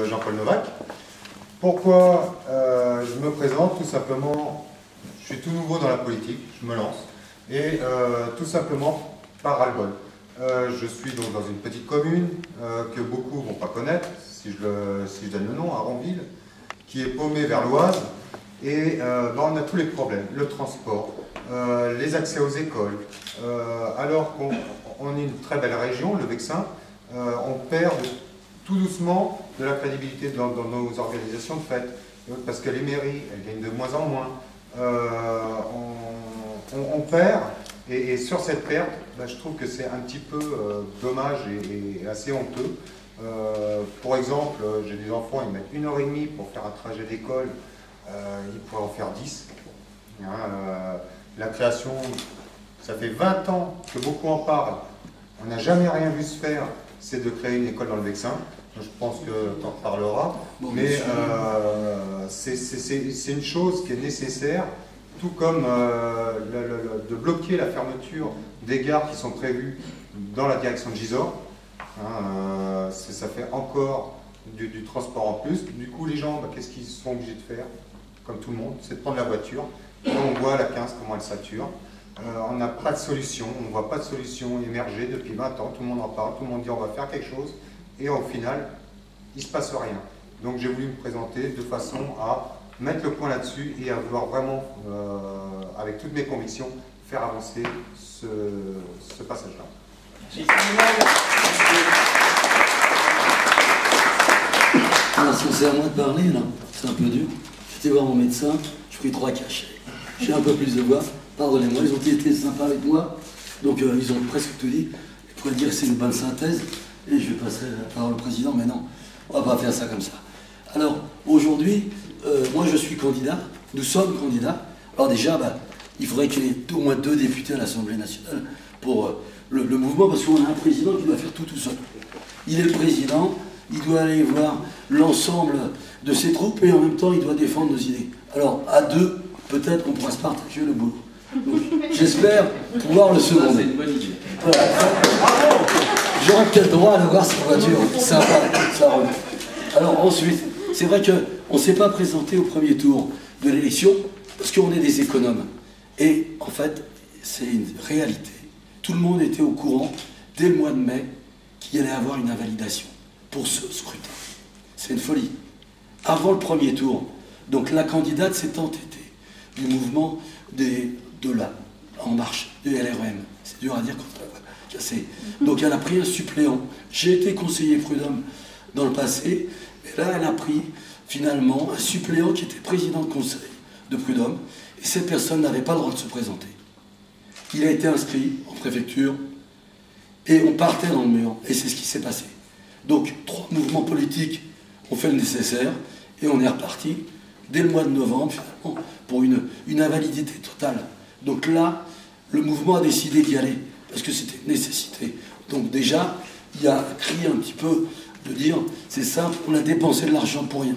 Jean-Paul Novak. Pourquoi je me présente? Tout simplement, je suis tout nouveau dans la politique, je me lance, et tout simplement par ras-le-bol. Je suis donc dans une petite commune que beaucoup ne vont pas connaître, si je donne le nom, à Ronville, qui est paumée vers l'Oise, et on a tous les problèmes, le transport, les accès aux écoles. Alors qu'on est une très belle région, le Vexin, on perd tout doucement de la crédibilité dans nos organisations de fête, parce que les mairies, elles gagnent de moins en moins. On perd, et sur cette perte, je trouve que c'est un petit peu dommage et assez honteux. Pour exemple, j'ai des enfants, ils mettent 1h30 pour faire un trajet d'école, ils pourraient en faire 10. La création, ça fait 20 ans que beaucoup en parlent, on n'a jamais rien vu se faire, c'est de créer une école dans le Vexin. Je pense que tu en reparleras, mais c'est une chose qui est nécessaire, tout comme de bloquer la fermeture des gares qui sont prévues dans la direction de Gisors. Ça fait encore du transport en plus. Du coup, les gens, qu'est-ce qu'ils sont obligés de faire, comme tout le monde? C'est de prendre la voiture. Et on voit la 15 comment elle sature. On n'a pas de solution, on ne voit pas de solution émerger depuis 20 ans. Tout le monde en parle, tout le monde dit on va faire quelque chose. Et au final, il ne se passe rien. Donc j'ai voulu me présenter de façon à mettre le point là-dessus et à vouloir vraiment, avec toutes mes convictions, faire avancer ce passage-là. Alors, si c'est à moi de parler, là, c'est un peu dur. J'étais voir mon médecin, j'ai pris 3 cachets. J'ai un peu plus de voix, pardonnez-moi, ils ont été sympas avec moi. Donc ils ont presque tout dit. Je pourrais dire que c'est une bonne synthèse. Et je vais passer la parole au président, mais non, on ne va pas faire ça comme ça. Alors, aujourd'hui, moi je suis candidat, nous sommes candidats. Alors déjà, il faudrait qu'il y ait au moins 2 députés à l'Assemblée nationale pour le mouvement, parce qu'on a un président qui doit faire tout seul. Il est le président, il doit aller voir l'ensemble de ses troupes, et en même temps, il doit défendre nos idées. Alors, à 2, peut-être qu'on pourra se partager le boulot. J'espère pouvoir le seconder. C'est une bonne idée. Voilà. J'aurais peut-être droit à avoir sa voiture, sympa, ça roule. Alors ensuite, c'est vrai qu'on ne s'est pas présenté au premier tour de l'élection parce qu'on est des économes. Et en fait, c'est une réalité. Tout le monde était au courant, dès le mois de mai, qu'il allait avoir une invalidation pour ce scrutin. C'est une folie. Avant le premier tour, donc la candidate s'est entêtée du mouvement de la En Marche, de LREM. C'est dur à dire quand on la voit cassée. Donc elle a pris un suppléant. J'ai été conseiller prud'homme dans le passé, mais là elle a pris finalement un suppléant qui était président de conseil de prud'homme, et cette personne n'avait pas le droit de se présenter. Il a été inscrit en préfecture, et on partait dans le mur, et c'est ce qui s'est passé. Donc 3 mouvements politiques ont fait le nécessaire, et on est reparti dès le mois de novembre, finalement, pour une invalidité totale. Donc là, le mouvement a décidé d'y aller, parce que c'était une nécessité. Donc déjà, il y a un cri un petit peu de dire, c'est simple, on a dépensé de l'argent pour rien.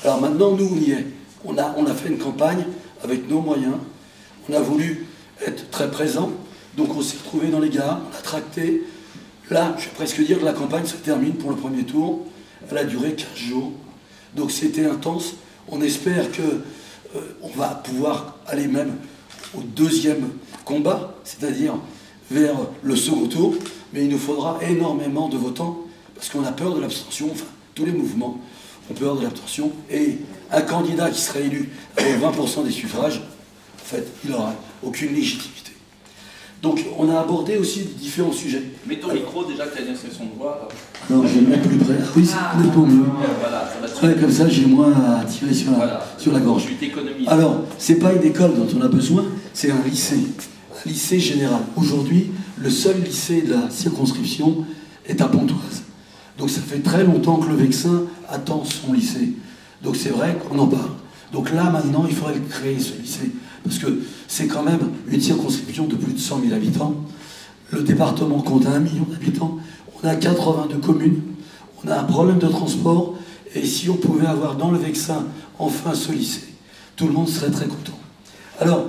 Alors maintenant, nous, on y est. On a fait une campagne avec nos moyens, on a voulu être très présent, donc on s'est retrouvé dans les gares, on a tracté. Là, je vais presque dire que la campagne se termine pour le premier tour. Elle a duré 15 jours, donc c'était intense. On espère qu'on va pouvoir aller même au 2e combat, c'est-à-dire vers le second tour, mais il nous faudra énormément de votants, parce qu'on a peur de l'abstention, enfin, tous les mouvements ont peur de l'abstention, et un candidat qui serait élu avec 20% des suffrages, en fait, il n'aura aucune légitimité. Donc, on a abordé aussi différents sujets. Mets ton micro, déjà que tu as une expression de voix. Non, je vais le mettre plus près. Oui, c'est nettement mieux. Voilà, ça va comme ça, j'ai moins à tirer sur la gorge. Alors, ce n'est pas une école dont on a besoin, c'est un lycée général. Aujourd'hui, le seul lycée de la circonscription est à Pontoise. Donc ça fait très longtemps que le Vexin attend son lycée. Donc c'est vrai qu'on en parle. Donc là, maintenant, il faudrait créer ce lycée. Parce que c'est quand même une circonscription de plus de 100 000 habitants. Le département compte 1 million d'habitants. On a 82 communes. On a un problème de transport. Et si on pouvait avoir dans le Vexin enfin ce lycée, tout le monde serait très content. Alors,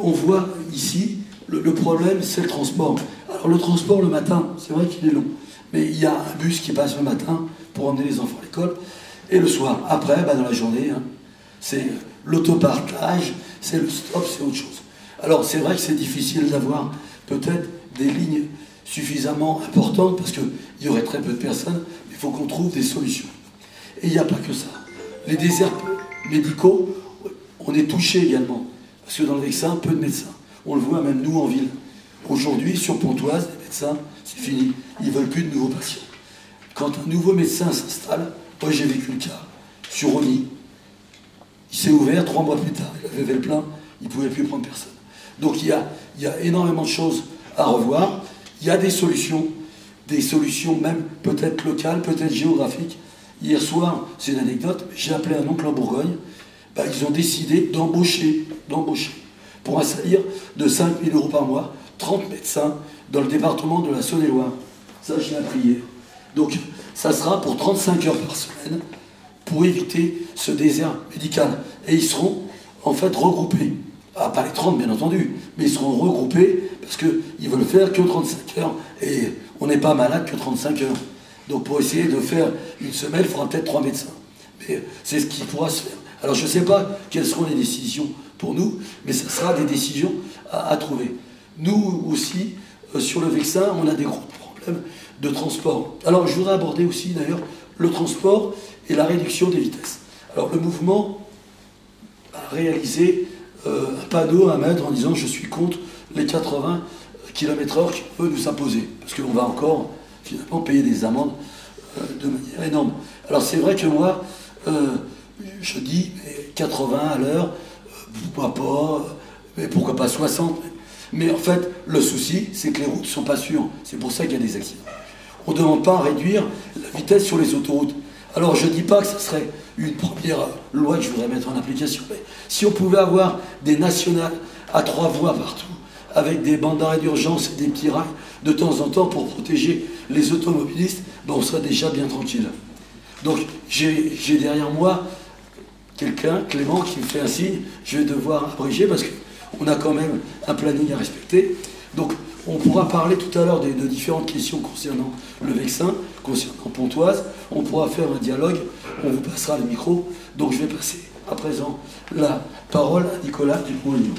on voit ici, le problème, c'est le transport. Alors le transport le matin, c'est vrai qu'il est long. Mais il y a un bus qui passe le matin pour emmener les enfants à l'école. Et le soir, après, dans la journée, hein, c'est l'autopartage, c'est le stop, c'est autre chose. Alors c'est vrai que c'est difficile d'avoir peut-être des lignes suffisamment importantes parce qu'il y aurait très peu de personnes, mais il faut qu'on trouve des solutions. Et il n'y a pas que ça. Les déserts médicaux, on est touché également. Parce que dans le Vexin, peu de médecins. On le voit même nous en ville. Aujourd'hui, sur Pontoise, les médecins, c'est fini. Ils ne veulent plus de nouveaux patients. Quand un nouveau médecin s'installe, moi j'ai vécu le cas, sur Rony, il s'est ouvert 3 mois plus tard. Il avait le plein, il ne pouvait plus prendre personne. Donc il y a énormément de choses à revoir. Il y a des solutions même peut-être locales, peut-être géographiques. Hier soir, c'est une anecdote, j'ai appelé un oncle en Bourgogne, ils ont décidé d'embaucher, pour un salaire de 5 000 € par mois, 30 médecins dans le département de la Saône-et-Loire. Ça, je l'ai appris hier. Donc, ça sera pour 35 heures par semaine, pour éviter ce désert médical. Et ils seront, en fait, regroupés. Ah, pas les 30, bien entendu, mais ils seront regroupés parce qu'ils veulent faire que 35 heures. Et on n'est pas malade que 35 heures. Donc, pour essayer de faire une semaine, il faudra peut-être 3 médecins. Mais c'est ce qui pourra se faire. Alors, je ne sais pas quelles seront les décisions pour nous, mais ce sera des décisions à trouver. Nous aussi, sur le Vexin, on a des gros problèmes de transport. Alors, je voudrais aborder aussi, d'ailleurs, le transport et la réduction des vitesses. Alors, le mouvement a réalisé un panneau à mettre en disant « Je suis contre les 80 km/h qui peuvent nous imposer ». Parce qu'on va encore, finalement, payer des amendes de manière énorme. Alors, c'est vrai que moi, je dis 80 à l'heure, pourquoi pas, mais pourquoi pas 60. Mais en fait, le souci, c'est que les routes ne sont pas sûres. C'est pour ça qu'il y a des accidents. On ne demande pas à réduire la vitesse sur les autoroutes. Alors, je ne dis pas que ce serait une première loi que je voudrais mettre en application. Mais si on pouvait avoir des nationales à 3 voies partout, avec des bandes d'arrêt d'urgence et des petits rails de temps en temps pour protéger les automobilistes, on serait déjà bien tranquille. Donc, j'ai derrière moi quelqu'un, Clément, qui me fait un signe. Je vais devoir abréger parce qu'on a quand même un planning à respecter. Donc, on pourra parler tout à l'heure de différentes questions concernant le Vexin, concernant Pontoise. On pourra faire un dialogue, on vous passera le micro. Donc, je vais passer à présent la parole à Nicolas Dupont-Aignan.